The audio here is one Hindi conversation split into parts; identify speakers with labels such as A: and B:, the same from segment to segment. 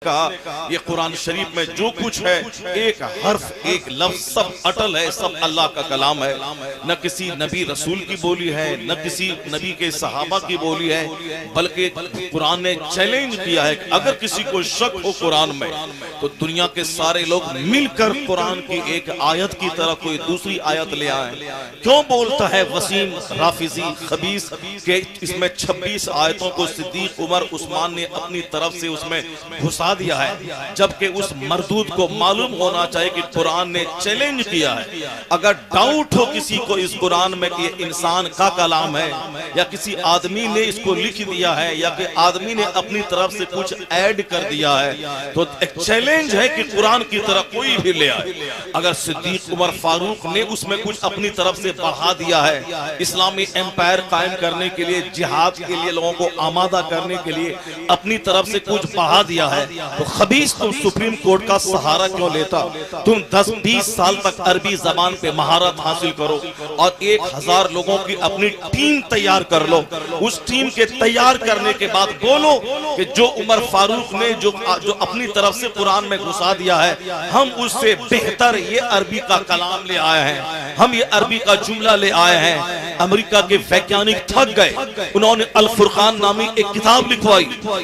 A: कहा ये कुरान शरीफ में जो कुछ है एक हर्फ एक लफ्ज सब अटल है, सब अल्लाह का कलाम है। न किसी नबी रसूल की बोली है, न किसी नबी के सहाबा की बोली है, बल्कि कुरान ने चैलेंज किया है कि अगर किसी को शक हो कुरान में तो दुनिया के सारे लोग मिलकर कुरान की एक आयत की तरह कोई दूसरी आयत ले आए। क्यों बोलता है वसीम राफिजी खबीस के इसमें 26 आयतों को सिद्दीक उमर उस्मान ने अपनी तरफ से उसमें घुसा दिया है, जबकि उस मरदूद को मालूम होना चाहिए कि कुरान ने चैलेंज किया है। अगर डाउट हो किसी को इस कुरान में कि ये इंसान का कलाम है या किसी आदमी ने इसको लिख दिया है या कि आदमी ने अपनी तरफ से कुछ ऐड कर दिया है, तो एक चैलेंज है कि कुरान की तरह कोई भी ले आए। अगर सिद्दीक उमर फारूक ने उसमें कुछ अपनी तरफ से बढ़ा दिया है, इस्लामी एम्पायर कायम करने के लिए, जिहाद के लिए लोगों को आमादा करने के लिए अपनी तरफ से कुछ बढ़ा दिया है, तो खबीस तुम सुप्रीम कोर्ट का सहारा क्यों लेता? तुम 10-20 साल तक अरबी जबान पे महारत हासिल करो और 1000 लोगों की अपनी टीम तैयार कर लो। उस टीम के तैयार करने के बाद बोलो कि जो उमर फारूक ने जो अपनी तरफ से कुरान में घुसा दिया है, हम उससे बेहतर ये अरबी का कलाम ले आए हैं, हम ये अरबी का जुमला ले आए हैं। अमेरिका के वैज्ञानिक थक गए, उन्होंने अल फुरकान नामी एक किताब लिखवाई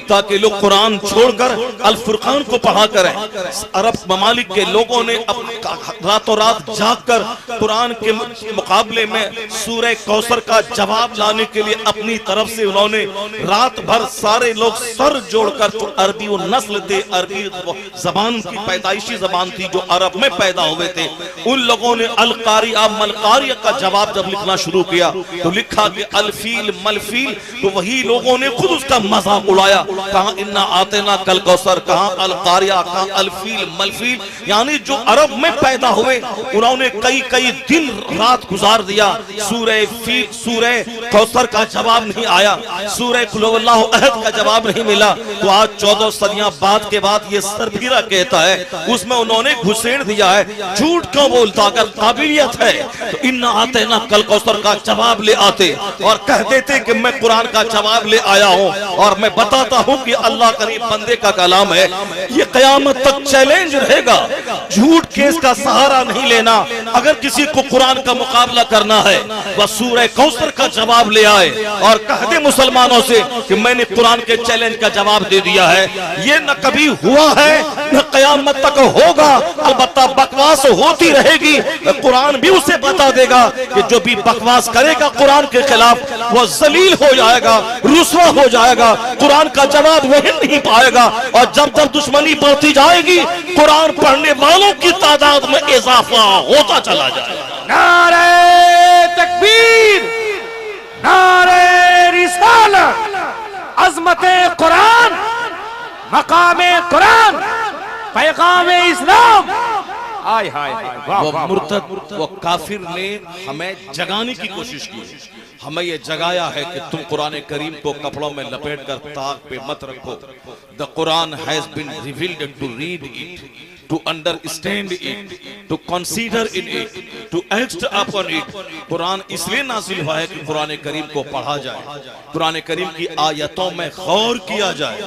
A: ताकि लोग कुरान छोड़कर अल फुरकान को पढ़ा करें। अरब ममालिक के लोगों ने रातों रात जागकर कुरान के मुकाबले में सूरह कौसर का जवाब लाने के लिए अपनी तरफ से उन्होंने रात भर सारे लोग सर जोड़कर, जो अरबी वो नस्ल थे, अरबी जबान की पैदाइशी जबान थी जो अरब में पैदा हुए थे, उन लोगों ने अल कारिया मल कारिया का जवाब जब लिखना शुरू किया तो लिखा कि अल-फील मल-फील, तो वही लोगों ने खुद उसका मजाक उड़ाया, कहा इन्ना आतेना कल कौसर, कहा अल-कारिया, कहा अल-फील मल-फील। यानी जो अरब में पैदा हुए उन्होंने कई दिन रात गुजार दिया, सूरह कौसर का जवाब नहीं आया, सूरह कुल हुवल्लाहु अहद का जवाब नहीं मिला। तो आज 14 सदियां बाद के बाद ये सरफिरा कहता है उसमें उन्होंने घुसेड़ दिया है। झूठ क्यों बोलता? अगर काबिलियत है तो इन्ना आतेना कल कौसर का जवाब ले आते और कह देते कि मैं कुरान का जवाब ले आया हूं और मैं बताता हूं कि अल्लाह करीम बंदे का कलाम है। ये कयामत तक चैलेंज रहेगा, झूठ केस का सहारा नहीं लेना। अगर किसी को कुरान का मुकाबला करना है वह सूरह कौसर का जवाब ले आए और कह दे मुसलमानों से कि मैंने कुरान के चैलेंज का जवाब दे दिया है। ये न कभी हुआ है न कयामत तक होगा, अलबत्ता बकवास होती रहेगी। कुरान भी उसे बता देगा कि जो भी बकवास करेगा कुरान के खिलाफ वह जलील हो जाएगा, रुसवा हो जाएगा, कुरान का जवाब वही नहीं पाएगा। और जब जब दुश्मनी बढ़ती जाएगी कुरान पढ़ने वालों की तादाद में इजाफा होता चला जाएगा।
B: नारे तकबीर, नारे रिसालत, अज़मते कुरान, मकामे कुरान, पैगामे इस्लाम। हाय हाय हाय,
A: वो मुर्तद वो काफिर ने हमें जगाने की कोशिश की, हमें ये जगाया है कि तुम कुरान करीम को कपड़ों में लपेट कर ताक पे मत रखो। The Quran has been revealed to read it, to understand it, to consider in it, to act upon it। Quran इसलिए नाज़िल हुआ है कि कुरान करीम को पढ़ा जाए, कुरान करीम की आयतों में गौर किया जाए,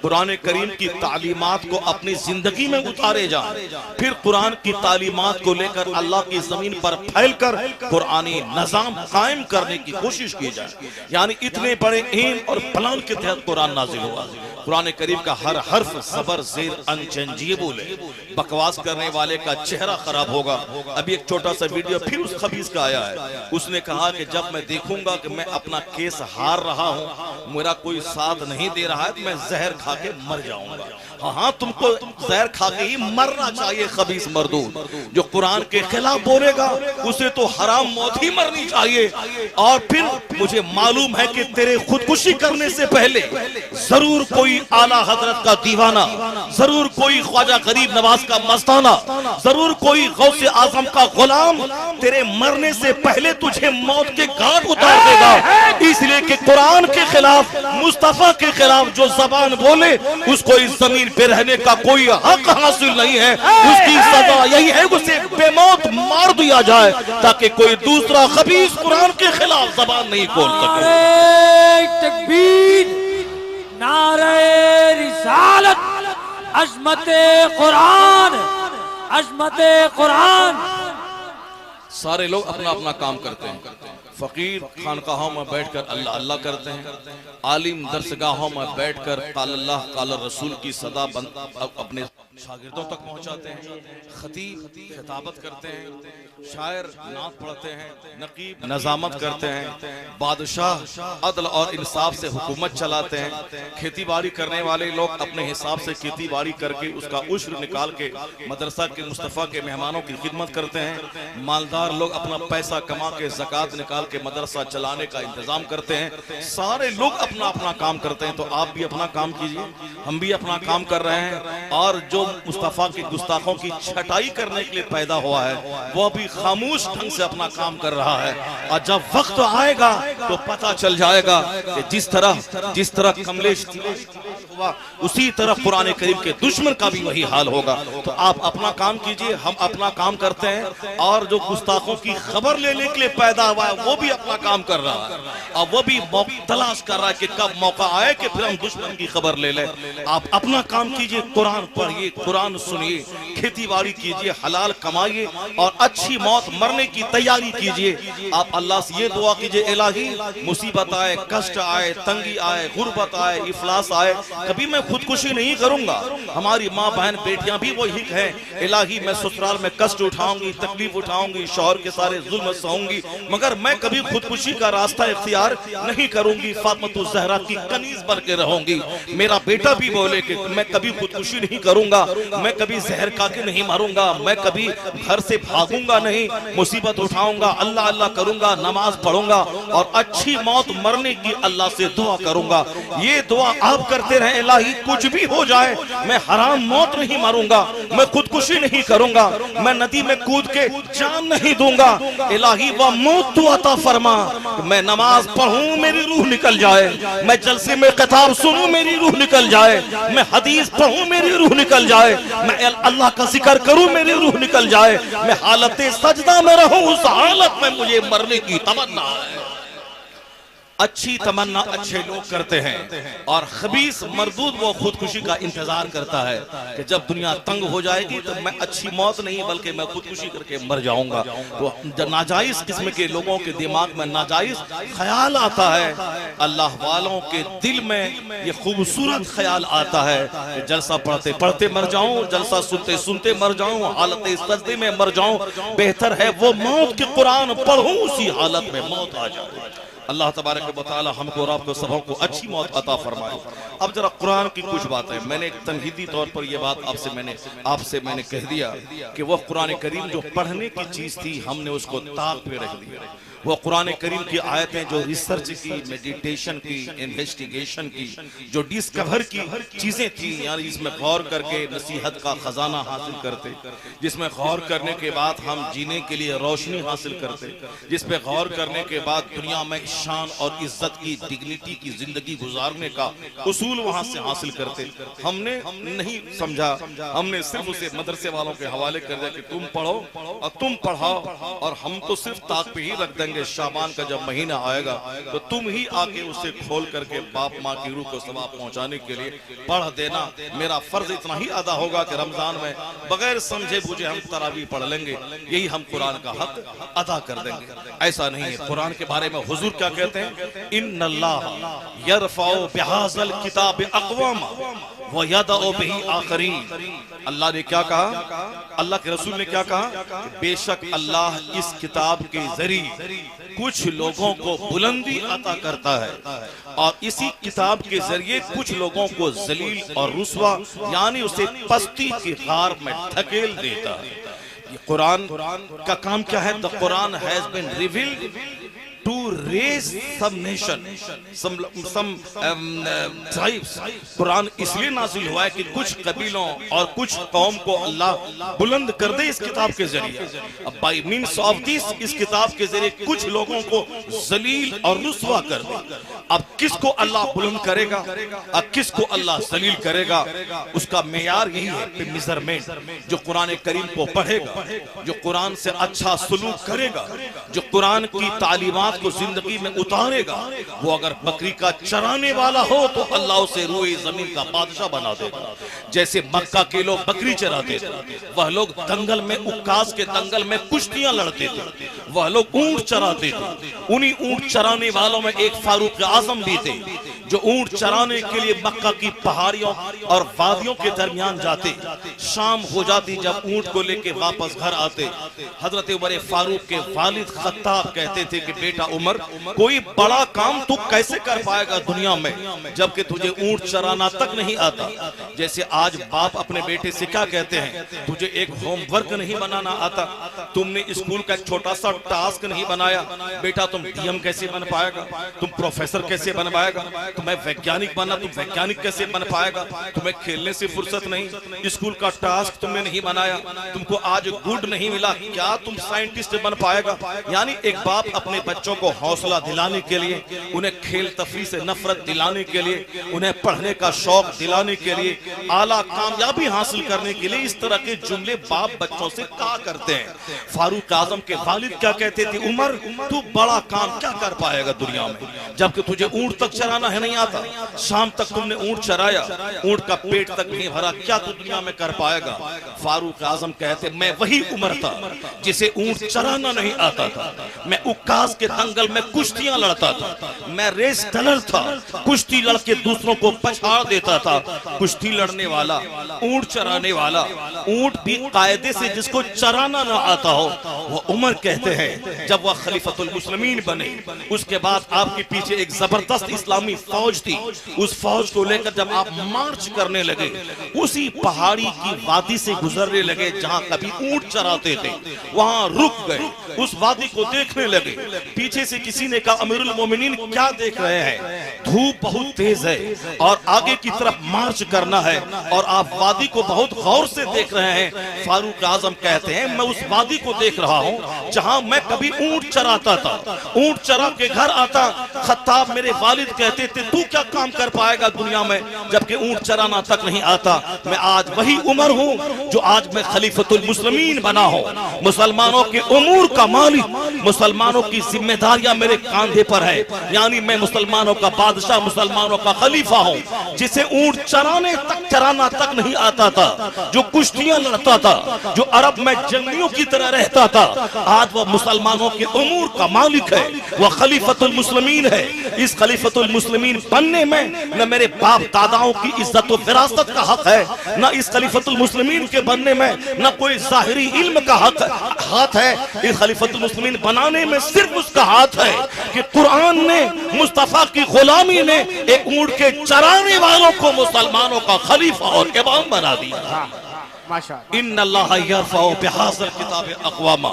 A: कुरान करीम की तालीमात को अपनी जिंदगी में उतारे जाए, फिर कुरान की तालीमात को लेकर अल्लाह की जमीन पर फैलकर कुरानी निजाम कायम करने की कोशिश की जाए। यानी इतने बड़े एम और प्लान के तहत कुरान नाज़िल हुआ। कुरान करीम का हर हर्फ ज़बर ज़ेर अनचेंजेबल है। बकवास करने वाले का चेहरा खराब होगा। अभी एक छोटा सा वीडियो फिर उस खबीस का आया है, उसने कहा कि जब मैं देखूंगा कि मैं अपना केस हार रहा हूं, मेरा कोई साथ नहीं दे रहा है, तो मैं जहर खा के मर जाऊंगा। हाँ, तुमको जहर खा के ही मरना चाहिए। खबीस मर्दूद जो कुरान के खिलाफ बोलेगा उसे तो हराम मौत ही मरनी चाहिए। और फिर मुझे मालूम है कि तेरे खुदकुशी करने से पहले जरूर कोई आला हजरत का दीवाना, जरूर कोई ख्वाजा गरीब नवाज का मस्ताना, जरूर कोई गौसे आजम का गुलाम तेरे मरने से पहले तुझे मौत के घाट उतार देगा। इसलिए कि कुरान के खिलाफ, मुस्तफा के खिलाफ जो जबान बोले उसको इस जमीन पे रहने का कोई हक हासिल नहीं है। उसकी सजा यही है उसे बेमौत मार दिया जाए ताकि कोई दूसरा खबीस कुरान के खिलाफ जबान नहीं खोल सके।
B: नारे तकबीर, नारे रिसालत, अजमत कुरान, अजमत कुरान।
A: सारे लोग अपना अपना काम करते हैं। फकीर खानकाहों में बैठकर अल्लाह अल्लाह करते हैं, आलिम दरसगाहों में बैठकर काल अल्लाह काल रसूल की सदा अपने शागिर्दों तक पहुंचाते हैं, खतीब खिताबत करते हैं, शायर नात पढ़ते हैं, नकीब नजामत करते हैं, बादशाह अदल और इंसाफ से हुकूमत चलाते हैं, खेती बाड़ी करने वाले लोग अपने हिसाब से खेती बाड़ी करके उसका उश्र निकाल के मदरसा के मुस्तफ़ा के मेहमानों की खिदमत करते हैं, मालदार लोग अपना पैसा कमा के ज़कात निकाल के मदरसा चलाने का इंतजाम करते हैं। सारे लोग अपना अपना काम करते हैं। तो आप भी अपना काम कीजिए, हम भी अपना काम कर रहे हैं, और जो मुस्तफा के गुस्ताखों की छटाई करने के लिए पैदा हुआ है वो भी खामोश ढंग से अपना काम कर रहा है। और जब वक्त आएगा तो पता चल जाएगा कि जिस तरह कमलेश हुआ उसी तरह कुरान करीम के दुश्मन का भी वही हाल होगा। तो आप अपना काम कीजिए, हम अपना काम करते हैं, और जो गुस्ताखों की खबर लेने के लिए पैदा हुआ है वो भी अपना काम कर रहा है, और वो भी तलाश कर रहा है कि कब मौका आए कि फिर हम दुश्मन की खबर ले लें। आप अपना काम कीजिए, कुरान पढ़िए, कुरान सुनिए, खेती बाड़ी कीजिए, हलाल कमाइए, और अच्छी मौत मरने की तैयारी कीजिए। आप अल्लाह से ये दुआ कीजिए, इलाही मुसीबत आए, कष्ट आए, तंगी आए, गुर्बत आए, इफलास आए, कभी मैं खुदकुशी नहीं करूंगा। हमारी माँ बहन बेटियां भी वही हैं, इलाही मैं ससुराल में कष्ट उठाऊंगी, तकलीफ उठाऊंगी, शौहर के सारे जुल्म सहूंगी, मगर मैं कभी खुदकुशी का रास्ता इख्तियार नहीं करूंगी, फातिमा ज़हरा की कनीज बन के रहूंगी। मेरा बेटा भी बोले कि मैं कभी खुदकुशी नहीं करूंगा, मैं कभी जहर खा के नहीं मारूंगा, मैं कभी घर से भागूंगा नहीं, मुसीबत उठाऊंगा, अल्लाह अल्लाह करूंगा, नमाज पढ़ूंगा, और अच्छी मौत मरने की अल्लाह से दुआ करूंगा। ये दुआ आप करते रहे, इलाही कुछ भी हो जाए मैं हराम मौत नहीं मारूंगा, मैं खुदकुशी नहीं करूंगा, मैं नदी में कूद के जान नहीं दूंगा। इलाही वह मौत तू अता फरमा, मैं नमाज पढ़ूं मेरी रूह निकल जाए, मैं जलसे में किताब सुनूं मेरी रूह निकल जाए, मैं हदीस पढ़ूं मेरी रूह निकल जाए, मैं अल्लाह का जिक्र करूं मेरी रूह निकल जाए, मैं हालत सजदा में रहूं, उस हालत में मुझे मरने की तमन्ना है। अच्छी तमन्ना अच्छे लोग करते हैं, और खबीस मरदूद वो खुदकुशी का इंतजार करता है कि जब दुनिया तंग हो जाएगी तो मैं अच्छी मौत नहीं बल्कि मैं खुदकुशी करके मर जाऊंगा। तो नाजायज किस्म के लोगों के दिमाग में नाजायज ख्याल आता है, अल्लाह वालों के दिल में ये खूबसूरत ख्याल आता है कि जलसा पढ़ते पढ़ते मर जाऊं, जलसा सुनते सुनते मर जाऊं, हालत सजदे में मर जाऊं, बेहतर है वो मौत के कुरान पढ़ूं उसी हालत में मौत आ जाए। अल्लाह तबारक व तआला हमको और आपको सबों को अच्छी मौत अता फरमाए। अब जरा कुरान की कुछ बातें, मैंने एक तनकीदी तौर पर यह बात आपसे मैंने कह दिया कि वह कुरान करीम जो पढ़ने की चीज थी हमने उसको ताक पे रख दिया। वो कुरान करीम की आयतें जो रिसर्च की, मेडिटेशन की, इन्वेस्टिगेशन की, जो डिस्कवर की चीजें थी, यानी इसमें गौर करके नसीहत का खजाना हासिल करते, जिसमें गौर करने के बाद हम जीने के लिए रोशनी हासिल करते, जिसपे गौर करने के बाद दुनिया में शान और इज्जत की, डिग्निटी की जिंदगी गुजारने का उसूल वहां से हासिल करते। हमने नहीं समझा, हमने सिर्फ उसे मदरसे वालों के हवाले कर दिया कि तुम पढ़ो और तुम पढ़ाओ, और हम तो सिर्फ ताक पे ही रख देंगे। शाबान का जब महीना आएगा तो तुम ही आके उसे खोल करके बाप माँ की रूह को सवाब पहुंचाने के लिए पढ़ देना। मेरा फर्ज इतना ही अदा होगा कि रमजान में बगैर समझे बूझे हम तरावी पढ़ लेंगे, यही हम कुरान का हक अदा कर देंगे। ऐसा नहीं है। कुरान के बारे में हुजूर क्या कहते हैं, इन्नल्लाह यरफउ बिहाज़ल किताब अक़वाम व यदउ बिही आखरीन। अल्लाह ने क्या कहा, अल्लाह के रसूल ने क्या कहा, बेशक अल्लाह इस किताब के जरिए कुछ लोगों को बुलंदी अता करता है, और इसी किताब के जरिए कुछ लोगों को जलील और रुस्वा यानी उसे पस्ती की गार में धकेल देता है। ये कुरान का काम क्या है? The Quran has been revealed to raise some nation, some tribes। कुरान इसलिए नाजिल हुआ है कि कुछ कबीलों और कुछ कौम को अल्लाह बुलंद कर दे इस किताब के जरिए। अब बाय मीन्स ऑफ दिस, इस किताब के जरिए कुछ लोगों को जलील और रुस्वा कर दे। अब किसको अल्लाह बुलंद करेगा और किसको अल्लाह जलील करेगा, उसका मेयार यही है, मेजरमेंट। जो कुरान करीम को पढ़ेगा, जो कुरान से अच्छा सलूक करेगा, जो कुरान की तालीमात को जिंदगी जिंदगी में उतारेगा, वो अगर बकरी का चराने वाला हो तो अल्लाह उसे रूए जमीन का बादशाह बना देगा। जैसे मक्का के लोग बकरी चराते थे, वह लोग दंगल में, उक्कास के दंगल में कुश्तियां लड़ते थे, वह लोग ऊंट चराते थे। उन्हीं ऊंट चराने वालों में एक फारूक आजम भी थे जो ऊंट चराने के लिए मक्का की पहाड़ियों और वादियों के दरमियान जाते। शाम हो जाती, जब ऊंट को लेके वापस घर आते, हजरत उमर फारूक के वालिद खत्ताब कहते थे कि बेटा उमर, कोई बड़ा काम तू कैसे कर पाएगा दुनिया में जबकि तुझे ऊंट चराना तक नहीं आता। जैसे आज बाप अपने बेटे से क्या कहते हैं, तुझे एक होमवर्क नहीं बनाना आता, तुमने स्कूल का एक छोटा सा टास्क नहीं बनाया, बेटा तुम डीएम कैसे बन पाएगा, तुम प्रोफेसर कैसे बन पाएगा, तुम्हें वैज्ञानिक बनना, तुम वैज्ञानिक कैसे बन पाएगा, तुम्हें खेलने से फुर्सत नहीं, स्कूल का टास्क तुमने नहीं बनाया, तुमको आज गुड नहीं मिला, क्या तुम साइंटिस्ट बन पाएगा। यानी एक बाप अपने बच्चों को हौसला दिलाने के लिए, उन्हें खेल तफरी से नफरत दिलाने के लिए, उन्हें पढ़ने का शौक दिलाने के लिए, आला कामयाबी हासिल करने के लिए इस तरह के जुमले बाप बच्चों से कहा करते हैं। फारूक आजम के वालिद क्या कहते थे, उमर तू बड़ा काम क्या कर पाएगा दुनिया में जबकि तुझे ऊंट तक चराना है नहीं आता, शाम तक तुमने ऊंट चराया, ऊंट का पेट तक नहीं भरा, क्या तू दुनिया में कर पाएगा। फारूक आजम कहते मैं वही उमर था जिसे ऊंट चराना नहीं आता था, मैं उक्कास के दंगल में कुश्तियां लड़ता था, मैं रेस डलर था, कुश्ती लड़के दूसरों को पछाड़ देता था। कुश्ती लड़ने वाला, ऊंट चराने वाला, ऊंट भी कायदे से जिसको चराना ना आता हो, वो उमर कहते हैं जब वह खलीफतुल मुस्लिमीन बने, उसके बाद आपके पीछे एक जबरदस्त इस्लामी फौज थी, उस फौज को लेकर जब आप मार्च करने लगे, उसी पहाड़ी की वादी से गुजरने लगे जहां कभी ऊंट चराते थे, वहां रुक गए, उस वादी को देखने लगे। पीछे से किसी ने कहा अमीरुल मोमिनीन क्या देख रहे हैं, धूप बहुत तेज है और आगे की तरफ मार्च करना है और आप वादी को बहुत गौर से देख रहे हैं। फारूक आजम कहते हैं मैं उस वादी को देख रहा हूं जहां मैं कभी ऊंट चराता था, ऊंट चरा के घर आता। खत्ताब मेरे वालिद कहते थे तू क्या काम कर पाएगा दुनिया में जबकि ऊंट चराना तक नहीं आता। मैं आज वही उमर हूं जो आज मैं खलीफतुल मुस्लिमीन बना हूं, मुसलमानों के उमूर का मालिक, मुसलमानों की जिम्मेदारियां मेरे कांधे पर है, यानी मैं मुसलमानों का बादशाह, मुसलमानों का खलीफा हूं। जिसे ऊंट चराना तक नहीं आता था, जो कुश्तियां लड़ता था, जो अरब में जंगलियों की तरह रहता था, आज वह मुसलमानों के उमूर का मालिक है, वह खलीफतुल मुस्लिमीन है। इस खलीफतुल मुस्लिमीन बनने में न मेरे बाप दादाओं की इज्जत और विरासत का हक है, न इस खलीफतुल मुस्लिमीन के बनने में न कोई जाहिरी इल्म का हाथ है। इस खलीफतुल मुस्लिमीन बनाने में सिर्फ उसका हाथ है कि कुरान ने, मुस्तफा की गुलामी ने एक ऊंट के चराने वालों को मुसलमानों का खलीफा और इमाम बना दिया। इन्नल्लाह यरफउ बिहाज़ल किताब अक़वामा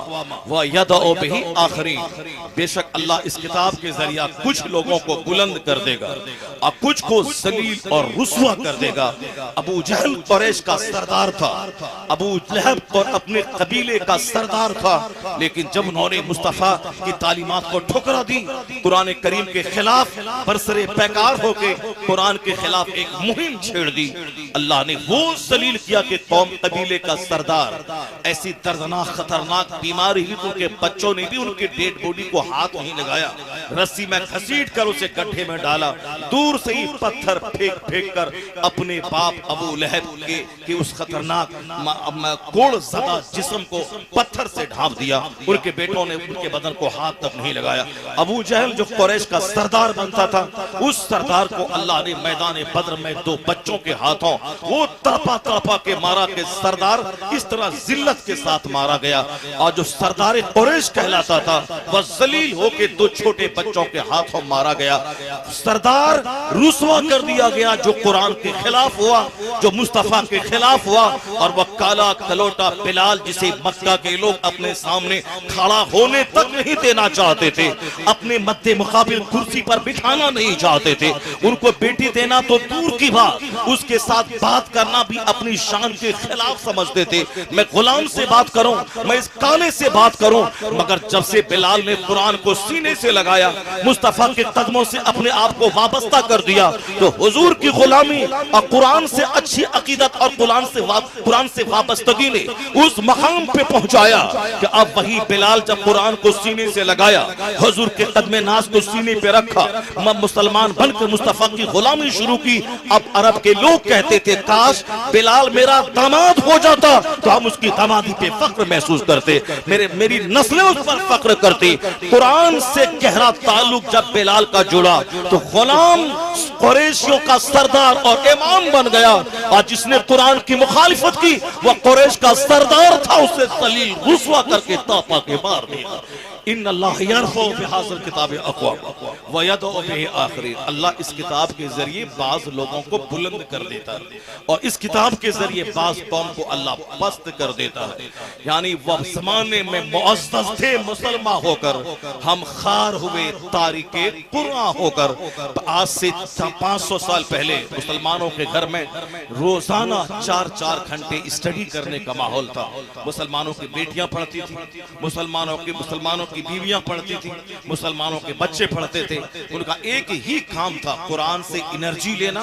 A: व यदउ बिही आखरीन। बेशक अल्लाह इस किताब के जरिया कुछ लोगों को बुलंद कर देगा और कुछ को जलील और रुस्वा कर देगा। अबू जहल कुरैश का सरदार था, अबू लहब और अपने कबीले का सरदार था, लेकिन जब उन्होंने मुस्तफा की तालीमात को ठुकरा दी, कुरान करीम के खिलाफ बरसरे पैकार होके कुरान के खिलाफ एक मुहिम छेड़ दी, अल्लाह ने वो जलील किया कि कौम कबीले का सरदार, ऐसी दर्दनाक खतरनाक बीमारी हुई, उनके बच्चों ने भी उनके डेड बॉडी को हाथ नहीं लगाया, रस्सी में घसीट कर उसे गड्ढे में डाला, दूर से ही पत्थर फेंक फेंक कर अपने बाप अबू लहब के उस खतरनाक कोड़ ज़दा जिस्म को पत्थर से ढांप दिया। उनके बेटों ने उनके बदन को हाथ तक नहीं लगाया। अबू जहल जो कुरैश का सरदार बनता था, उस सरदार को अल्लाह ने मैदान बद्र में दो बच्चों के हाथों वो तड़पा तड़पा के मारा कि सरदार इस तरह जिल्लत के साथ मारा गया। और जो सरदार कुरैश कहलाता था वह जलील होके दो छोटे बच्चों के हाथों मारा गया। सरदार रुस्वा कर दिया गया जो कुरान के खिलाफ हुआ, जो मुस्तफा के खिलाफ हुआ। और वह काला कलोटा बिलाल जिसे मक्का के लोग अपने सामने खड़ा होने तक नहीं देना चाहते थे, अपने मद्दे मुकाबिल कुर्सी पर बिठाना नहीं चाहते थे, उनको बेटी देना तो दूर की बात, उसके साथ बात करना भी अपनी शान के खिलाफ खिलाफ समझते थे। मैं गुलाम से बात करूं, मैं इस काले से बात करूं, मगर जब से बिलाल ने कुरान को सीने से लगाया, मुस्तफा के कदमों से अपने आप को वाबस्ता कर दिया, तो हुजूर की गुलामी और कुरान से अच्छी अकीदत और कुरान से वाबस्तगी ने उस मकाम पे पहुंचाया कि अब वही बिलाल जब कुरान को सीने से लगाया, हुजूर के कदमे नाज को सीने पे रखा, मुसलमान बनकर मुस्तफा की गुलामी शुरू की। अब अरब के लोग कहते थे काश बिलाल मेरा दामाद हो जाता तो हम उसकी दामादी पे फख्र महसूस करते, मेरी नस्लें उस पर फख्र करती। कुरान से गहरा ताल्लुक जब बिलाल का जुड़ा तो गुलाम कुरैशियों का सरदार और इमाम बन गया, और जिसने कुरान की मुखालिफत की वह कुरैश का सरदार था, उसे सलील रुसवा करके तापा के मार दिया। इन्नल्लाह यरफ़उ बिहाज़िल किताबि अक़वाम व यदउ बिही आख़रीन। अल्लाह इस किताब के जरिए बाज लोगों को बुलंद कर देता है और इस किताब के जरिए बाज कौम को अल्लाह पस्त कर देता है। यानी वह ज़माने में मुअज़्ज़ज़ थे मुसलमान होकर, हम खार हुए तारिके कुरान होकर। आज से 500 साल पहले मुसलमानों के घर में रोजाना 4-4 घंटे स्टडी करने का माहौल था। मुसलमानों की बेटियां पढ़ती थी, मुसलमानों की बीवियां पढ़ती थी, मुसलमानों के बच्चे पढ़ते थे। उनका एक ही काम था कुरान से एनर्जी लेना,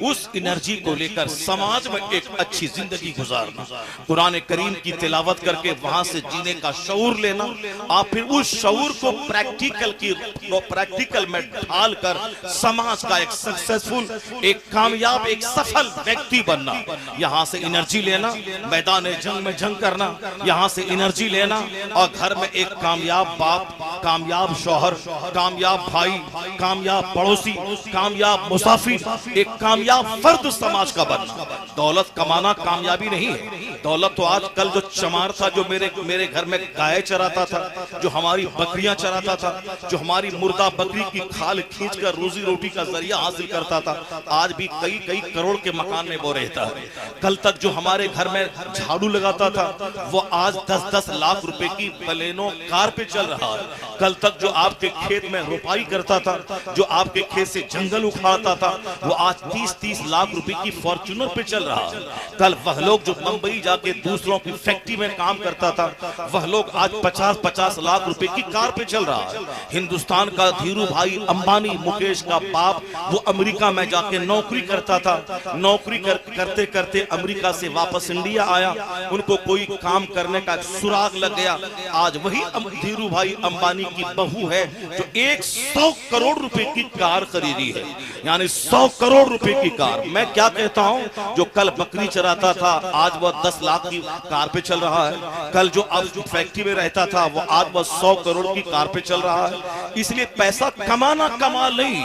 A: उस एनर्जी को लेकर समाज में एक अच्छी जिंदगी गुजारना, कुरान करीम की तिलावत करके वहां से जीने का शऊर लेना, और फिर उस शऊर को प्रैक्टिकल में ढाल कर समाज का एक सक्सेसफुल, एक कामयाब, एक सफल व्यक्ति बनना। यहाँ से एनर्जी लेना, मैदान जंग में जंग करना, यहाँ से एनर्जी लेना, और घर में एक कामयाब बाप, कामयाब शौहर, कामयाब भाई, कामयाब पड़ोसी, कामयाब मुसाफिर, एक कामयाब फर्द समाज का बनना। दौलत कमाना कामयाबी नहीं है। दौलत तो आजकल जो चमार था, जो मेरे घर में गाय चराता था, जो हमारी बकरियां चराता था, जो हमारी मुर्दा बकरी की खाल खींचकर रोजी रोटी का जरिया हासिल करता था, आज भी कई करोड़ के मकान में वो रहता है। कल तक जो हमारे घर में झाड़ू लगाता था, वो आज 10-10 लाख रुपए की बलेनो कार पे चल रहा है। कल तक जो आपके खेत में रुपाई करता था, जो आपके खेत से जंगल उखाड़ता था, वो आज 30-30 लाख रुपए की फॉर्च्यूनर पे चल रहा है। कल वह लोग जो मुंबई जाके दूसरों की फैक्ट्री में काम करता था, वह लोग आज 50-50 लाख रुपए की कार पे चल रहा है। हिंदुस्तान का धीरू भाई अंबानी, मुकेश का बाप, वो अमेरिका में जाके नौकरी करता था। नौकरी करते करते अमेरिका से वापस इंडिया आया, उनको कोई काम करने का सुराग लग गया। आज वही धीरू भाई अंबानी की बहू है जो 100 करोड़ रुपए की कार खरीदी है, यानी 100 करोड़ रुपए की कार। मैं क्या कहता हूं, जो कल बकरी चराता था आज वह 10 लाख की कार पे चल रहा है। कल जो अब फैक्ट्री में रहता था वो आज वह 100 करोड़ की कार पे चल रहा है। इसलिए पैसा कमाना कमाल नहीं,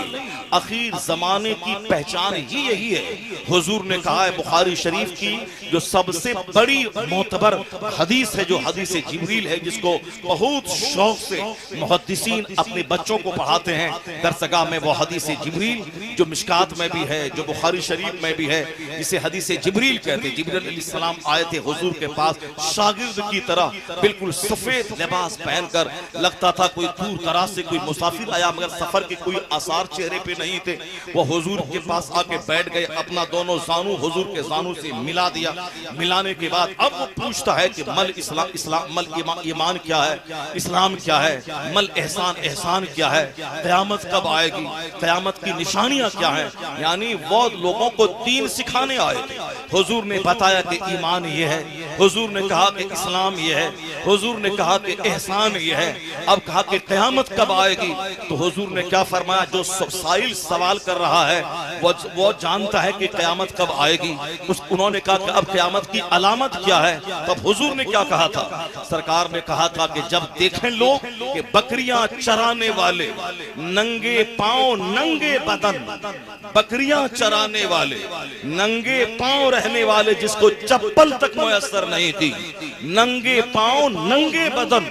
A: आखिर जमाने की पहचान ही यही है। हुजूर ने कहा है बुखारी शरीफ की जो सबसे बड़ी मोतबर हदीस है, जो हदीस जिब्रील है, जिसको बहुत शौक से मुहद्दिसीन अपने बच्चों को पढ़ाते हैं दरसगाह में, वो हदीस जिब्रील जो मिशकात में भी है, जो बुखारी शरीफ में भी है, जिसे हदीस जिब्रील कहते हैं। जिब्रील अलैहिस्सलाम आए थे हुजूर के पास शागिर्द की तरह, बिल्कुल सफेद लिबास पहनकर, लगता था कोई दूर दराज से कोई मुसाफिर आया, मगर सफर के कोई आसार चेहरे पे नहीं थे। वो हुजूर के पास आके बैठ गए, अपना दोनों जानू हुजूर के जानू से मिला दिया। मिलाने के बाद अब वो पूछता है कि मल ईमान क्या है, इस्लाम क्या है, मल एहसान क्या है, क़यामत कब आएगी, क़यामत की निशानियां क्या है। यानी वो लोगों को दीन सिखाने आए थे। हुजूर ने बताया कि ईमान ये है, हुजूर ने कहा कि इस्लाम ये है, हुजूर ने कहा कि एहसान ये है। अब कहा कि क़यामत कब आएगी, तो हुजूर ने क्या फरमाया, जो साइल सवाल कर रहा है वो जानता है कि क़यामत कब आएगी। उन्होंने कहा कि अब क़यामत की अलामत क्या है, तब हुजूर ने क्या कहा था, सरकार ने कहा था कि जब देखें लोग कि बकरियां चराने वाले नंगे पांव नंगे बदन, बकरियां चराने वाले नंगे पांव रहने वाले, जिसको चप्पल तक मुयस्सर नहीं थी, नंगे पांव नंगे बदन,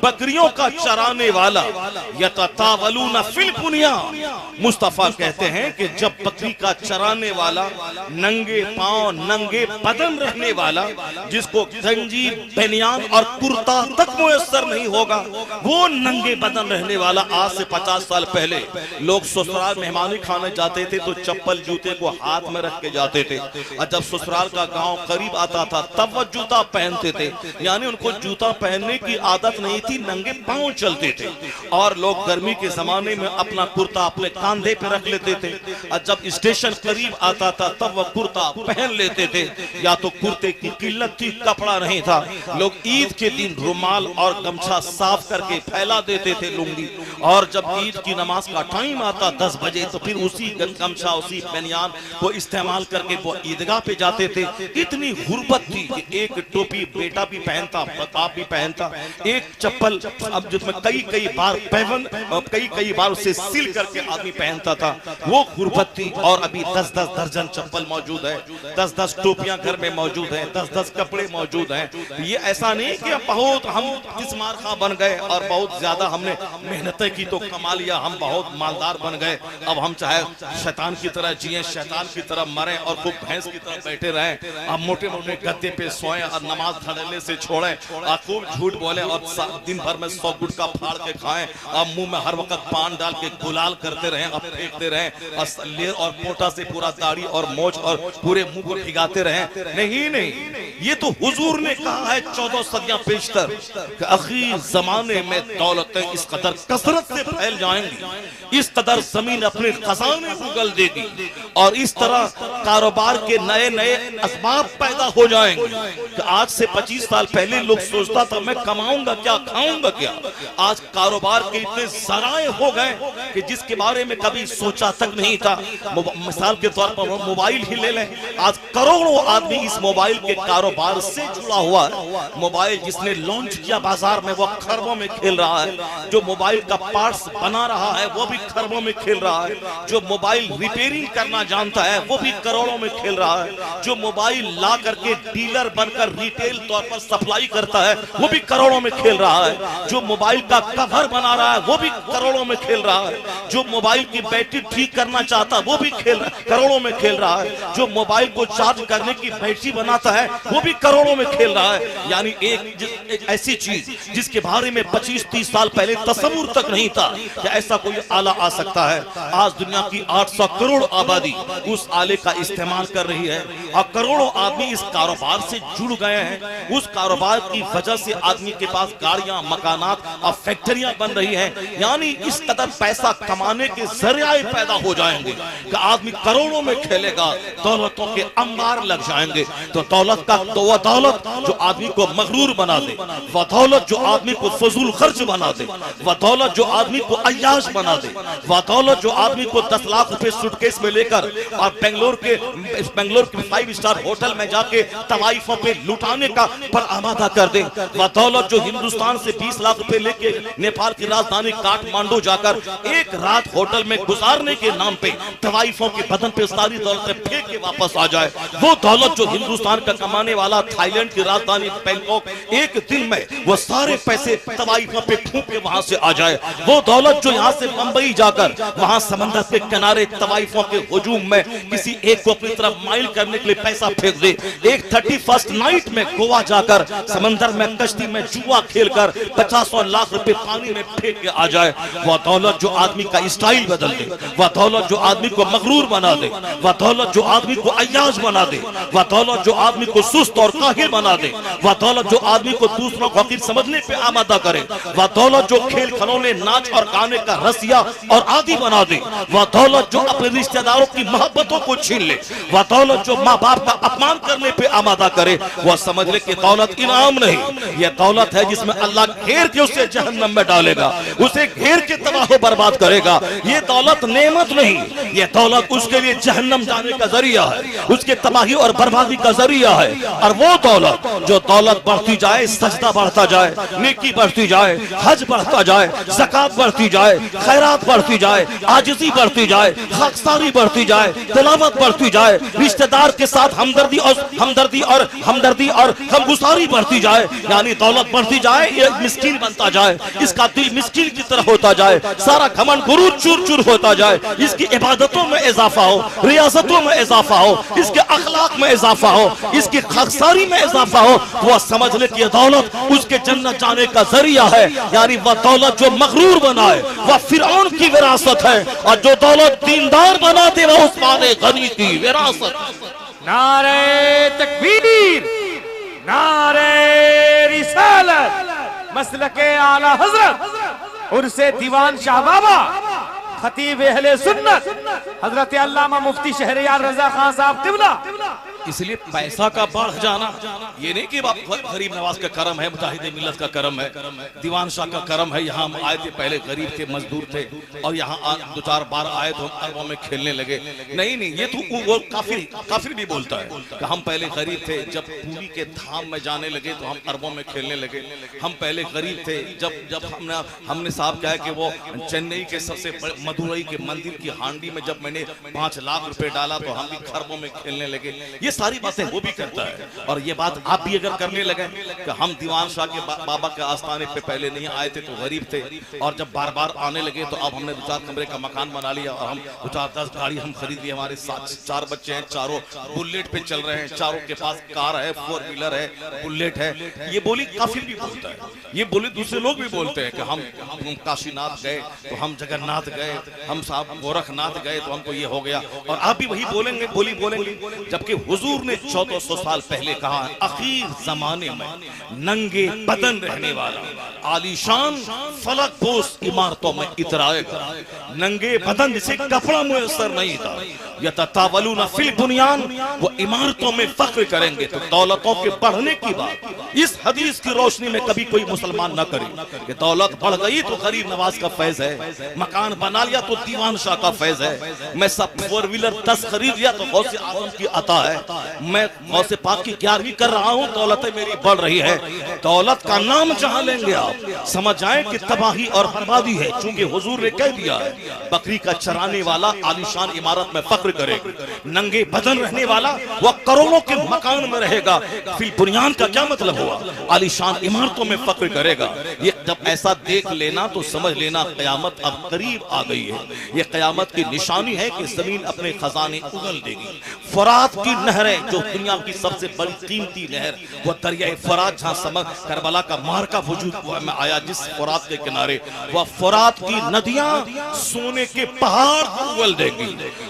A: बकरियों का चराने वाला, यततावलूना फिल बुनिया। मुस्तफा कहते हैं कि जब बकरी का चराने वाला नंगे पांव नंगे बदन रहने वाला, जिसको गंजी बनियान और कुर्ता तक मुयस्सर नहीं होगा, वो नंगे बदन रहने वाला वाला आज से 50 साल पहले लोग ससुराल मेहमानी खाने जाते थे तो चप्पल जूते को हाथ में रख के जाते थे, और जब ससुराल का गांव करीब आता था तब वो जूता पहनते थे, यानी उनको जूता पहनने की आदत नहीं थी, नंगे पांव चलते थे। और लोग गर्मी के जमाने में अपना कुर्ता अपने कंधे पे रख लेते थे, और जब स्टेशन करीब आता था तब वह कुर्ता पहन लेते थे। या तो कुर्ते की किल्लत थी, कपड़ा नहीं था, लोग ईद के दिन रुमाल और गमछा साफ करके फैला देते थे लुंगी, और जब ईद की नमाज का टाइम आता 10 बजे तो फिर उसी गमछा उसी बनियान को इस्तेमाल करके वो ईदगाह पे जाते थे। इतनी गुर्बत थी कि एक टोपी बेटा भी पहनता, बाप भी पहनता, एक चप्पल अब जिसमें कई बार उसे सिल करके आदमी पहनता था, वो गुर्बत थी। और अभी 10-10 दर्जन चप्पल मौजूद है, 10-10 टोपियां घर में मौजूद है, 10-10 कपड़े मौजूद हैं। ये ऐसा नहीं कि बहुत हम किस्मार खा बन गए और बहुत ज्यादा हमने मेहनतें की तो कमा लिया, हम बहुत मालदार बन गए, अब हम चाहे शैतान की तरह जिए, शैतान की तरह मरें और खूब भैंस की तरह बैठे रहें, अब मोटे मोटे गद्दे पे सोएं और नमाज धड़ल्ले से छोड़ें और खूब झूठ बोलें और दिन भर में 100 गुटखा फाड़ के खाएं, अब मुंह में हर वक्त पान डाल के गुलाल करते रहें, अब फेंकते रहें और लेर और पोटा से पूरा दाढ़ी और मोछ और पूरे मुंह को भिगाते रहें। नहीं, ये तो हुजूर ने कहा है 14 सदियां पेशतर कि आखिर जमाने में दौलतें इस कदर कसरत से फैल जाएंगी, इस कदर जमीन अपने खजाने उगल देगी और इस तरह कारोबार के नए नए असबाब पैदा हो जाएंगे कि आज से 25 साल पहले लोग सोचता था मैं कमाऊंगा क्या, खाऊंगा क्या, आज कारोबार के इतने जराए हो गए कि जिसके बारे में कभी सोचा तक नहीं था। मिसाल के तौर पर मोबाइल ही ले लें, आज करोड़ों आदमी इस मोबाइल के कारोबार से जुड़ा हुआ है। मोबाइल जिसने लॉन्च किया बाजार में वो खरबों में खेल रहा है, जो मोबाइल का पार्ट्स बना रहा है वो भी खरबों में खेल रहा है, जो मोबाइल रिपेयरिंग करना जानता है वो भी करोड़ों में खेल रहा है, जो मोबाइल ला करके डीलर बनकर रिटेल तौर पर सप्लाई करता है वो भी करोड़ों में खेल रहा है, जो मोबाइल का कवर बना रहा है वो भी करोड़ों में खेल रहा है, जो मोबाइल की बैटरी ठीक करना चाहता है वो भी करोड़ों में खेल रहा है, जो मोबाइल को चार्ज करने की बैटरी बनाता है वो भी करोड़ों में खेल रहा है। यानी एक ऐसी चीज जिसके बारे में 25-30 साल पहले तस्वुर तक नहीं था कि ऐसा कोई आला आ सकता है, आज दुनिया की 800 करोड़ आबादी उस आले का इस्तेमाल कर रही है और करोड़ों आदमी इस कारोबार से जुड़ गए हैं। उस कारोबार की वजह से आदमी के पास गाड़ियां, मकानात और फैक्ट्रियां बन रही हैं। यानी इस कदर पैसा कमाने के जरिए पैदा हो जाएंगे कि आदमी करोड़ों में खेलेगा, दौलतों के अंबार लग जाएंगे। तो दौलत का तो वह दौलत जो आदमी को मगरूर बना दे, वह दौलत जो आदमी को फजूल खर्च बना दे, वह दौलत जो आदमी को अय्याश बना दे, वह दौलत जो आदमी को 10 लाख रुपए सूटकेस में लेकर और बेंगलोर के 5 स्टार होटल में जाके तवाइफों पे लुटाने का पर आमादा कर दे, वह दौलत जो हिंदुस्तान से 20 लाख रुपए लेके नेपाल की राजधानी काठमांडू जाकर एक रात होटल में गुजारने के नाम पे तवाइफों के बदन पे सारी दौलतें फेंक के वापस आ जाए, वो दौलत जो हिंदुस्तान का कमाने वाला थाईलैंड की राजधानी बैंकॉक एक दिन में वो सारे पैसे तवाइफों पे फूंक के वहां से आ जाए, वो दौलत जो यहाँ से मुंबई जाकर वहां समंदर के किनारे तवाइफों के हुजूम में किसी एक को अपनी तरफ माइल करने के लिए पैसा फेंक दे, एक 31st नाइट में गोवा जाकर समंदर में कश्ती में जुआ खेलकर 50 लाख रुपए पानी में फेंक के आ जाए, वह दौलत जो आदमी का स्टाइल बदल दे, वह दौलत जो आदमी को मगरूर बना दे, वह दौलत जो आदमी को अय्याश बना दे, वह दौलत जो आदमी को सुस्त और काहिल बना दे, वह दौलत जो आदमी को दूसरों को हकीर समझने पे आमादा करे, वह दौलत जो खेल खिलौने, नाच और गाने का रसिया और आदि बना दे, वह दौलत जो अपने रिश्तेदारों की मोहब्बतों को छीन ले, वह दौलत जो माँ बाप का अपमान करने पे आमादा करे, वह समझ ले कि दौलत इनाम नहीं, यह दौलत है जिसमें अल्लाह घेर के उसे जहन्नम में डालेगा, उसे घेर के तबाह बर्बाद करेगा। ये दौलत नेमत नहीं, यह दौलत उसके लिए जहन्नम जाने का जरिया है, उसके तबाही और बर्बादी का जरिया है। और वो दौलत जो दौलत बढ़ती जाए, सजदा बढ़ता जाए, नेकी बढ़ती जाए, हज बढ़ता जाए, ज़कात बढ़ती जाए, खैरात बढ़ती जाए, आजिज़ी बढ़ती जाए, खाकसारी बढ़ती जाए, तिलावत बढ़ती जाए, रिश्तेदार के साथ हमदर्दी और हमगुसारी बढ़ती जाए, यानी दौलत बढ़ती जाए, ये मिस्कीन बनता जाए, इसका दिल मिस्कीन की तरह होता जाए, सारा घमंड गुरूर चूर चूर होता जाए, इसकी इबादतों में इजाफा हो, रियासतों में इजाफा हो, इसके अखलाक में इजाफा हो, इसकी खाकसारी में इजाफा हो, वह समझ ले कि दौलत उसके जन्नत जाने का जरिया है। यानी वह दौलत जो मगरूर बनाए वह फिरौन की विरासत है, और जो दौलत दीनदार बना दे वह उस्मान गनी की विरासत।
B: नारे तकबीर, नारे रिसालत, मसलके आला हजरत उर्से दीवान शाह बाबा खतीब अहले सुन्नत हजरत अल्लामा मुफ्ती शहरयार रजा खान साहब क़िबला।
A: इसलिए पैसा का बढ़ जाना ये नहीं कि गरीब नवाज का करम है, मुजाहिद मिल्लत का करम है, दीवान शाह का करम है। यहाँ हम आए थे, पहले गरीब थे, मजदूर थे, और यहाँ दो चार बार आए तो हम अरबों में खेलने लगे। नहीं नहीं, ये तो वो काफिर भी बोलता है कि हम पहले गरीब थे, जब पूरी के धाम में जाने लगे तो हम अरबों में खेलने लगे। हम पहले गरीब थे, जब हमने साहब क्या है कि वो चेन्नई के सबसे मदुरई के मंदिर की हांडी में जब मैंने 5 लाख रुपए डाला तो हम भी खरबों में खेलने लगे। ये सारी बातें वो भी करता है, और ये बात आप भी अगर करने लगे कि हम दीवान शाह के बाबा के आस्थाने पे पहले नहीं आए थे तो गरीब थे, और जब बार बार आने लगे तो अब हमने 2-4 कमरे का मकान बना लिया, और हम 2-4-10 गाड़ी हम खरीद ली। हमारे 4 बच्चे हैं, चारों बुलेट पे चल रहे हैं, चारों के पास कार है, 4 व्हीलर है, बुलेट है। ये बोली काफिर भी बोलता है, ये बोली दूसरे लोग भी बोलते हैं कि हम काशीनाथ गए तो हम जगन्नाथ गए, हम साहब गोरखनाथ गए तो हमको ये हो गया। और आप भी वही बोलेंगे, बोलेंगे, जबकि हुजूर ने 1400 साल पहले कहा, आखिर जमाने में नंगे बदन रहने वाला आलीशान फलक पोस इमारतों में इतराएगा। नंगे बदन जिसे कपड़ा मुयस्सर नहीं था, यततावलूना फिल बुनियान, वो इमारतों में फख्र करेंगे। तो दौलतों के बढ़ने की बात इस हदीस की रोशनी में कभी कोई मुसलमान न करे कि दौलत बढ़ गई तो गरीब नवाज का फैज है, मकान बना लिया तो दीवान शाह का फैज है, मैं सब 4 व्हीलर 10 खरीद लिया तो गौसे आजम की अता है, मैं गौसे पाक की 11वीं कर रहा हूं, दौलतें मेरी बढ़ रही है। दौलत का नाम जहां लेंगे आप समझ जाएं कि तबाही और बर्बादी है, चूंकि हुजूर ने कह दिया है बकरी का चराने वाला आलीशान इमारत में फख्र करेगा, नंगे बदन रहने वाला वह करोड़ों के मकान में रहेगा। फिल बुनियान का क्या मतलब हुआ? आलीशान इमारतों में फख्र करेगा। ये जब ऐसा देख लेना तो समझ लेना कयामत अब करीब आ गई है। ये कयामत की निशानी है कि जमीन अपने खजाने उगल देगी। फरात की नहरें, जो दुनिया की सबसे बड़ी कीमती नहर, वो दरिया फरात, जहां समझ करबला का मार्का वजूद में आया, जिस फरात के किनारे, वह फरात की नदियां सोने के पहाड़ उगल देगी।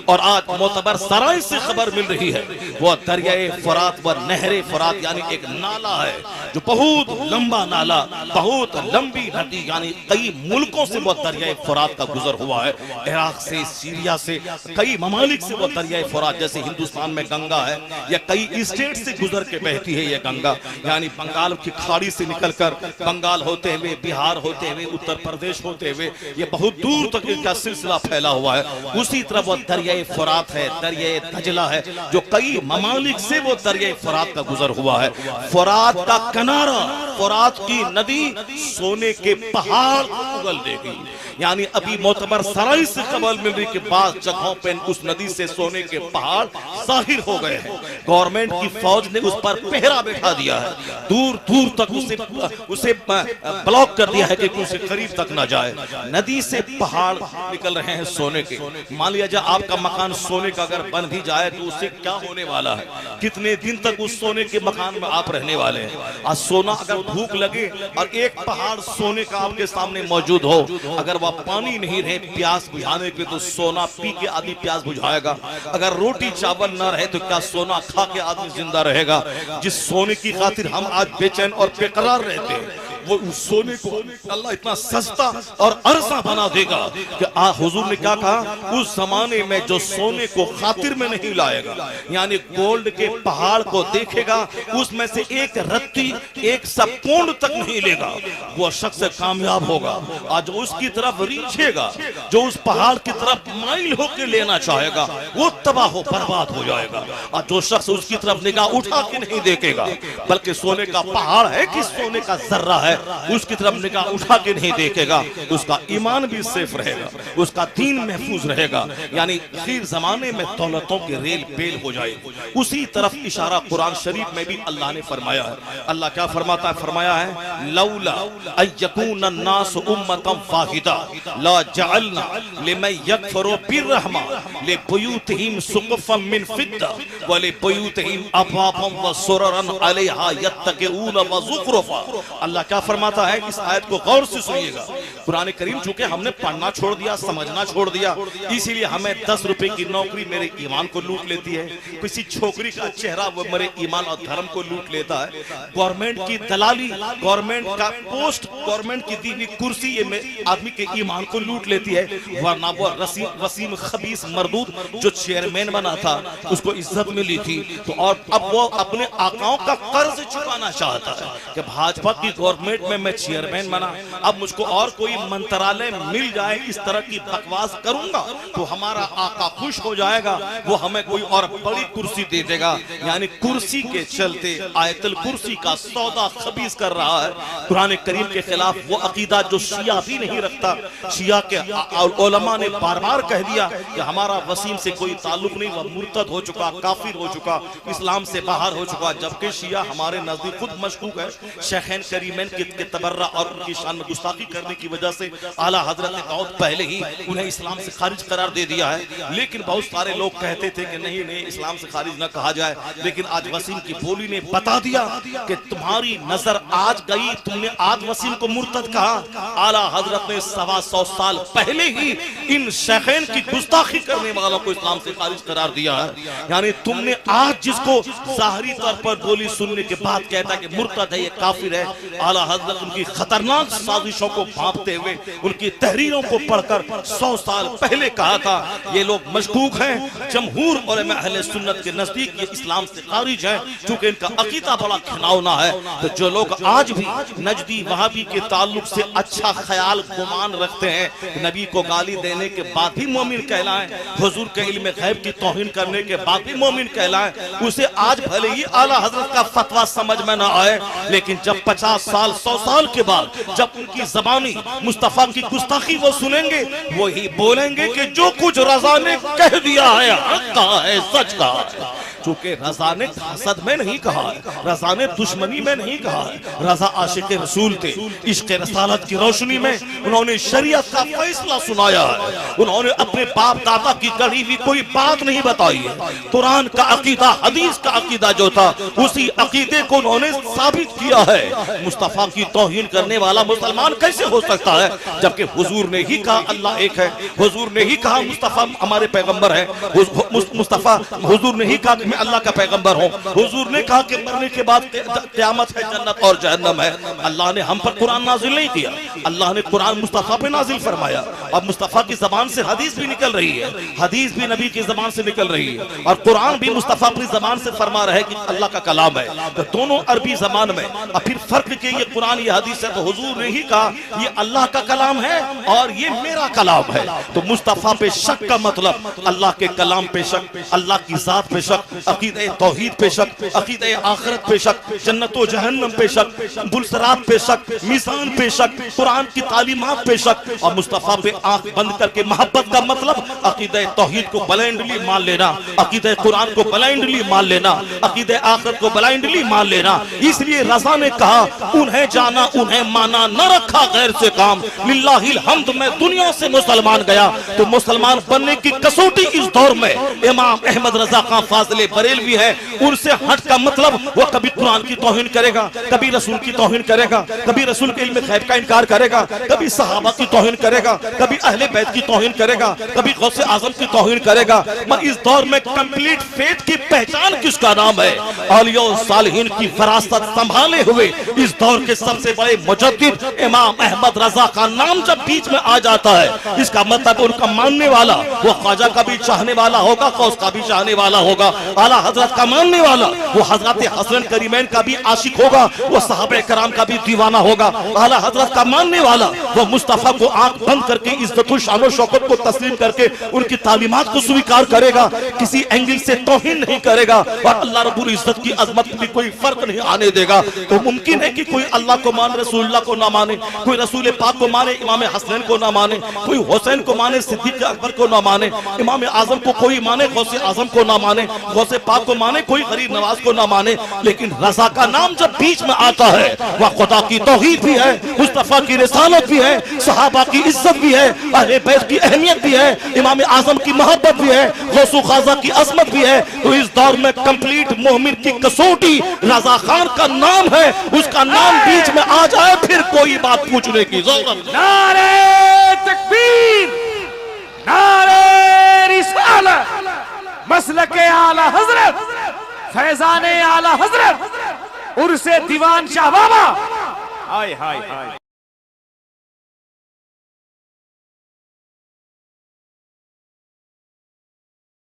A: और आज मोतबर सराय से खबर मिल रही है, वह दरिया फरात व नहरे फरात यानी एक नाला है जो बहुत लंबा नाला, बहुत लंबी नदी, यानी कई मुल्कों से वह दरिया फरात का गुजर हुआ है। इराक से, सीरिया से, कई ममालिक से वह दरिया फरात, जैसे हिंदुस्तान में गंगा है या कई स्टेट से गुजर के बहती है यह गंगा, यानी बंगाल की खाड़ी से निकलकर बंगाल होते हुए, बिहार होते हुए, उत्तर प्रदेश होते हुए, ये बहुत दूर तक इसका सिलसिला फैला हुआ है। उसी तरह वो दरिया फरात है, दरिया दजला है, जो कई ममालिक से वो दरिया फरात का गुजर हुआ है। फरात का किनारा, फरात की नदी सोने के पहाड़ उगल देगी। यानी अभी मोतबर सराय से खबर मिल रही कि बाद जगहों पे उस नदी से सोने के पहाड़ जाहिर हो गए हैं। गवर्नमेंट की फौज ने उस पर पहरा बैठा दिया है, दूर दूर तक उसे ब्लॉक कर दिया है कि उसे करीब तक ना जाए। नदी से पहाड़ निकल रहे हैं सोने के। मान लिया जाए आपका मकान सोने का अगर बन भी जाए तो उससे क्या होने वाला है? कितने दिन तक उस सोने के मकान में आप रहने वाले हैं? आज सोना अगर भूख लगे और एक पहाड़ सोने का आपके सामने मौजूद हो, अगर वह पानी नहीं रहे प्यास बुझाने के तो सोना पी के आदमी प्यास बुझाएगा। अगर रोटी चावल न रहे तो क्या सोना खा के आदमी जिंदा रहेगा? जिस सोने की खातिर हम आज बेचैन और बेकरार रहते हैं, वो उस सोने को अल्लाह इतना सस्ता और अर्जा बना देगा कि हुजूर ने क्या कहा, उस जमाने में जो सोने को खातिर में नहीं लाएगा, यानी गोल्ड के पहाड़ को देखेगा, उसमें से एक रत्ती, एक सपूंड तक नहीं लेगा, वो शख्स कामयाब होगा। आज उसकी तरफ रीछेगा, जो उस पहाड़ की तरफ माइल होकर लेना चाहेगा, वो तबाह हो बर्बाद हो जाएगा। और जो शख्स उसकी तरफ निगाह उठा के नहीं देखेगा, बल्कि सोने का पहाड़ है कि सोने का जर्रा है, है उसकी तरफ निगाह उठा के नहीं देखेगा, उसका ईमान भी सेफ रहेगा, उसका दीन महफूज रहेगा। यानी आखिर जमाने में दौलतों की रेल बेल हो जाएगी। उसी तरफ इशारा कुरान शरीफ में भी अल्लाह ने फरमाया है। अल्लाह क्या फरमाता है? फरमाया है लौला अयकून अन्नास उम्मतन वाहिदा ला जअलना लिमन यकफुरु बिर्रहमा लिबुयूतिहिम सुक़फन मिन फिद्दा व लिबुयूतिहिम अबवाबन व सुररन अलैहा यत्तक़ून व ज़ुख़रुफा। अल्लाह क्या फरमाता है? इस आयत को गौर से सुनिएगा। कुरान करीम चूंकि हमने पढ़ना छोड़ दिया, समझना छोड़ दिया, इसीलिए हमें 10 रुपए की नौकरी मेरे ईमान को लूट लेती है, किसी छोकरी का चेहरा वो मेरे ईमान और धर्म को लूट लेता है, गवर्नमेंट की दलाली, गवर्नमेंट का पोस्ट, गवर्नमेंट की दी हुई कुर्सी ये आदमी के ईमान को लूट लेती है। वरना वो वसीम खबीस मरदूद जो चेयरमैन बना था उसको इज्जत मिली थी, तो और अब वो अपने आकाओं का कर्ज चुकाना चाहता है कि भाजपा की गवर्नमेंट में मैं चेयरमैन बना, अब मुझको और कोई मंत्रालय मिल जाए, इस तरह की बकवास करूंगा तो हमारा आका खुश हो जाएगा, वो हमें कोई और बड़ी कुर्सी दे देगा। यानी कुर्सी के चलते आयतुल कुर्सी का सौदा खबीस कर रहा है। कुरान करीम के खिलाफ वो अकीदा जो शिया भी नहीं रखता। शिया के उलमा ने बार बार कह दिया कि हमारा वसीम से कोई ताल्लुक नहीं, वह मुर्तद हो चुका, काफिर हो चुका, इस्लाम से बाहर हो चुका। जबकि शिया हमारे नजदीक खुद मशकूक है। शेखैन करीमैन के तबर्रा और उनकी शान में गुस्ताखी करने की वजह से आला हजरत ने बहुत पहले ही उन्हें इस्लाम से खारिज करार दे दिया है। लेकिन बहुत सारे लोग कहते थे कि नहीं नहीं इस्लाम से खारिज न कहा जाए, लेकिन आज वसीम की बोली ने बता दिया कि तुम्हारी नजर आज गई, तुमने आज वसीम को मुर्तद कहा। आला हजरत ने 125 साल पहले ही इन शेखैन की गुस्ताखी करने वालों को इस्लाम से खारिज करार दिया है। यानी तुमने आज जिसको जाहिरी तौर पर बोली सुनने के बाद कहता है कि मुर्तद है, ये काफिर है, आला हजरत उनकी खतरनाक साजिशों को भांपते हुए उनकी तहरीरों को पढ़कर 100 साल पहले कहा था ये लोग मशकूक हैं। जमहूर उलमा अहले सुन्नत के नजदीक ये इस्लाम से खारिज है, चूंकि इनका अकीदा बड़ा घिनौना है। तो जो लोग आज भी नजदी वहाबी के ताल्लुक से अच्छा ख्याल गुमान रखते हैं, नबी को गाली देने के बाद भी मोमिन कहलाएं, हुजूर के इल्म गैब की तौहीन करने के बाद भी मोमिन कहलाएं, उसे आज भले ही आला हजरत का फतवा समझ में ना आए, लेकिन जब 50 साल 100 साल के बाद जब उनकी जबानी मुस्तफा की गुस्ताखी वो सुनेंगे, वो ही बोलेंगे कि जो कुछ रजा ने कह दिया है हक कहा है, सच कहा है। चूंकि रजा ने हसद में नहीं कहा है, रजा ने दुश्मनी में नहीं कहा है, रजा आशिक रसूल थे। इश्क रसालत की रोशनी में उन्होंने शरीयत का फैसला सुनाया है, उन्होंने अपने बाप दादा की गढ़ी हुई कोई बात नहीं बताई है। कुरान का अकीदा, हदीस का अकीदा जो था उसी अकीदे को उन्होंने साबित किया है। मुस्तफा की तौहीन करने वाला मुसलमान कैसे हो सकता है, जबकि हुजूर ने ही कहा अल्लाह एक है, हुजूर ने ही कहा मुस्तफा हमारे पैगंबर है, मुस्तफा हुजूर ने ही कहा मैं अल्लाह का पैगंबर हूँ, हुजूर ने कहा कि मरने के बाद क़यामत है, जन्नत और जहन्नम है। अल्लाह ने हम पर कुरान नाजिल नहीं किया, अल्लाह ने कुरान मुस्तफा पे नाजिल फरमाया। अब मुस्तफा की जबान से हदीस भी निकल रही है, हदीस भी नबी की जबान से निकल रही है, और कुरान भी मुस्तफा अपनी जबान से फरमा रहे कि अल्लाह का कलाम है। तो दोनों अरबी जबान में, और फिर फर्क के ये कुरान ये हदीस है, तो हुजूर ने ही कहा ये अल्लाह का कलाम है और ये मेरा कलाम है। तो मुस्तफा पे शक का मतलब अल्लाह के कलाम पे शक, अल्लाह की जात पे शक, अकीदे तौहीद पे शक, अकीदे आखिरत पे शक, जन्नत व जहन्नम पे शक, बुलसरात पे शक, मीज़ान पे शक, कुरान की तालीमात पे शक, और मुस्तफा पे आंख बंद करके मोहब्बत का मतलब अकीदे तौहीद को ब्लाइंडली मान लेना, अकीदे कुरान को ब्लाइंडली मान लेना, अकीदे आखिरत को ब्लाइंडली मान लेना। इसलिए रज़ा ने कहा उन्हें जाना उन्हें माना, न रखा गैर से काम, लिल्लाहिल हम्द। मैं दुनिया से मुसलमान गया तो मुसलमान बनने की कसौटी इस दौर में इमाम अहमद रजा खां फाज़िले बरेलवी है, उनसे हट का मतलब वो कभी कुरान की तौहीन करेगा, कभी रसूल की तौहीन करेगा, कभी रसूल के इल्म गैब का इनकार करेगा, कभी सहाबा की तौहीन करेगा, कभी अहले बैत की तौहीन करेगा, कभी गौसे आजम की तौहीन करेगा। मगर इस दौर में कंप्लीट फेथ की पहचान किसका नाम है? औलिया और सालिहीन की विरासत संभाले हुए इस दौर के सबसे बड़े मुजद्दिद इमाम अहमद रजा का नाम जब बीच में आ जाता है, इसका मतलब उनका मानने वाला वो ख्वाजा का भी चाहने वाला होगा, गौस का भी चाहने वाला होगा, आला हजरत का मानने वाला वो हजरत हसन करीमैन का भी आशिक होगा, वो सहाबे कराम का भी दीवाना होगा। आला हजरत का मानने वाला वो मुस्तफा को आंख बंद करके इज्जत शान और शौकत को तस्लीम करके उनकी तालीमात को स्वीकार करेगा, किसी एंगल से तौहीन नहीं करेगा और अल्लाह रब्बुल इज्जत की अजमत में कोई फर्क नहीं आने देगा। तो मुमकिन है कि कोई अल्लाह को माने रसूलुल्लाह को ना माने, कोई रसूल पाक को माने इमाम हसन को ना माने, कोई हुसैन को माने सिद्दीक अकबर को ना माने, इमाम आजम को कोई माने गौसे आजम को ना माने, गौसे पाक को माने कोई गरीब नवाज को ना माने, लेकिन रजा का नाम जब बीच में आता है वह खुदा की तौहीद भी है, मुस्तफा की रिसालत भी है, सहाबा की इज्जत भी है, अहले बैत की अहमियत भी है, इमाम आजम की मोहब्बत भी है, गौसो खाजा की अजमत भी है। तो इस दौर में कंप्लीट मोमिन की कसौटी रजा खान का नाम है, उसका नाम बीच में आ जाए फिर कोई बात पूछने की जरूरत नहीं।
B: नारे तकबीर, नारे रिसालत, मसलके आला हजरत, फैजाने आला हजरत, उर्से दीवान शाह बाबा। हाय हाय हाय।